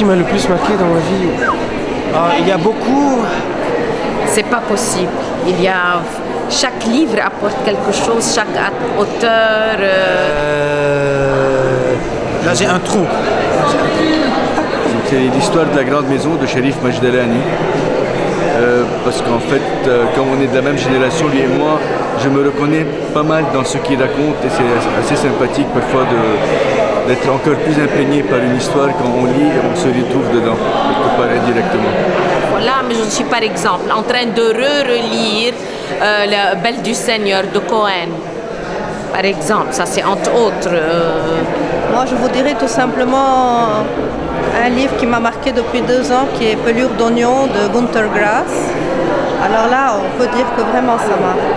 qui m'a le plus marqué dans ma vie? Il y a beaucoup. C'est pas possible. Chaque livre apporte quelque chose, chaque auteur. Là, j'ai un trou. C'est l'histoire de la grande maison de Cherif Majdelani. Parce qu'en fait, comme on est de la même génération, lui et moi, je me reconnais pas mal dans ce qu'il raconte et c'est assez sympathique parfois d'être encore plus imprégné par une histoire quand on lit et on se retrouve dedans, quelque part indirectement. Voilà, mais je suis par exemple en train de relire La Belle du Seigneur de Cohen. Par exemple, ça c'est entre autres. Moi, je vous dirais tout simplement un livre qui m'a marqué depuis 2 ans, qui est Pelure d'oignon de Günter Grass. Alors là, on peut dire que vraiment ça marque.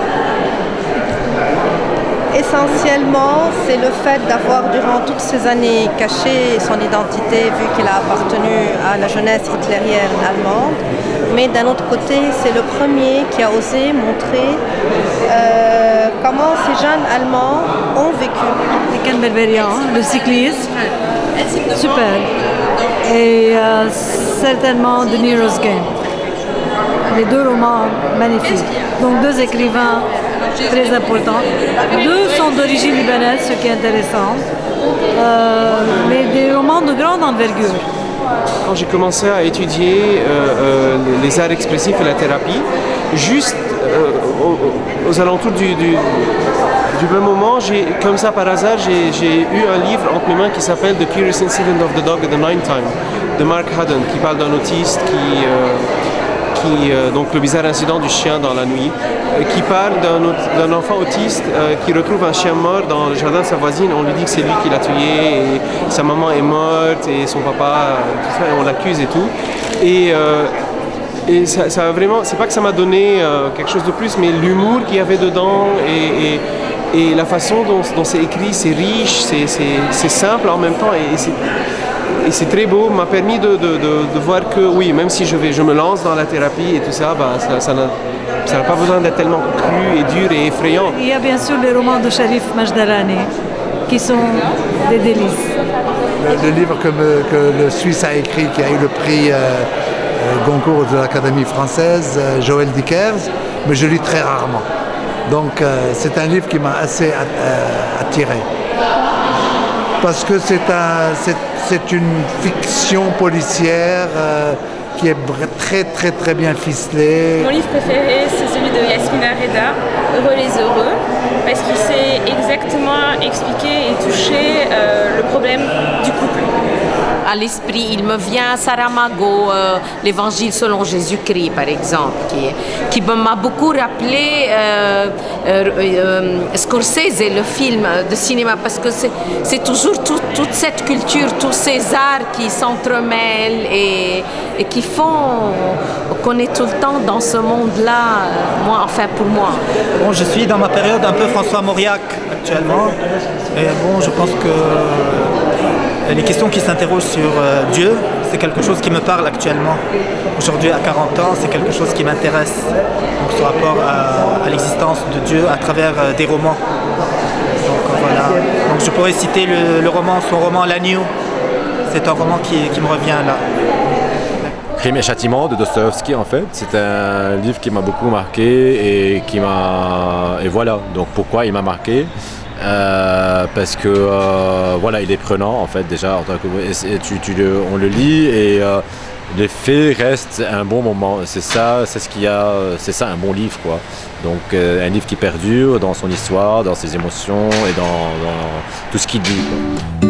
Essentiellement, c'est le fait d'avoir durant toutes ces années caché son identité, vu qu'il a appartenu à la jeunesse hitlérienne allemande. Mais d'un autre côté, c'est le premier qui a osé montrer comment ces jeunes Allemands ont vécu. Ken Berberian, le cycliste, super. Et certainement The Nero's Game. Les 2 romans magnifiques. Donc 2 écrivains très importants. 2 sont d'origine libanaise, ce qui est intéressant. Mais des romans de grande envergure. Quand j'ai commencé à étudier les arts expressifs et la thérapie, juste aux alentours du même moment, comme ça par hasard, j'ai eu un livre entre mes mains qui s'appelle The Curious Incident of the Dog at the Night Time de Mark Haddon, qui parle d'un autiste donc le bizarre incident du chien dans la nuit, qui parle d'un enfant autiste qui retrouve un chien mort dans le jardin de sa voisine. On lui dit que c'est lui qui l'a tué, et sa maman est morte, et son papa, tout ça, et on l'accuse et tout. Et ça a vraiment, c'est pas que ça m'a donné quelque chose de plus, mais l'humour qu'il y avait dedans et la façon dont c'est écrit, c'est riche, c'est simple en même temps, et c'est très beau, m'a permis de voir que oui, même si je me lance dans la thérapie et tout ça, ça n'a pas besoin d'être tellement cru et dur et effrayant. Il y a bien sûr les romans de Cherif Majdelani qui sont des délices. Le livre que le Suisse a écrit, qui a eu le prix Goncourt de l'Académie française, Joël Dickers, mais je lis très rarement. Donc c'est un livre qui m'a assez attiré. Parce que c'est une fiction policière qui est très bien ficelée. Mon livre préféré, c'est celui de Yasmina Reda, Heureux les heureux, parce qu'il sait exactement expliquer et toucher le problème du couple. À l'esprit, il me vient Saramago, l'Évangile selon Jésus-Christ, par exemple, qui m'a beaucoup rappelé Scorsese, le film de cinéma, parce que c'est toujours toute cette culture, tous ces arts qui s'entremêlent et qui font qu'on est tout le temps dans ce monde-là, pour moi. Bon, je suis dans ma période un peu François Mauriac actuellement, et bon, je pense que les questions qui s'interrogent sur Dieu, c'est quelque chose qui me parle actuellement. Aujourd'hui, à 40 ans, c'est quelque chose qui m'intéresse. Donc, ce rapport à l'existence de Dieu à travers des romans. Donc, voilà. Donc, je pourrais citer son roman L'Agneau. C'est un roman qui me revient là. Crime et châtiment de Dostoïevski, en fait. C'est un livre qui m'a beaucoup marqué et voilà. Donc, pourquoi il m'a marqué? Parce que voilà, il est prenant en fait déjà en tant que on le lit et les faits restent un bon moment. C'est ça un bon livre quoi. Donc un livre qui perdure dans son histoire, dans ses émotions et dans tout ce qu'il dit quoi.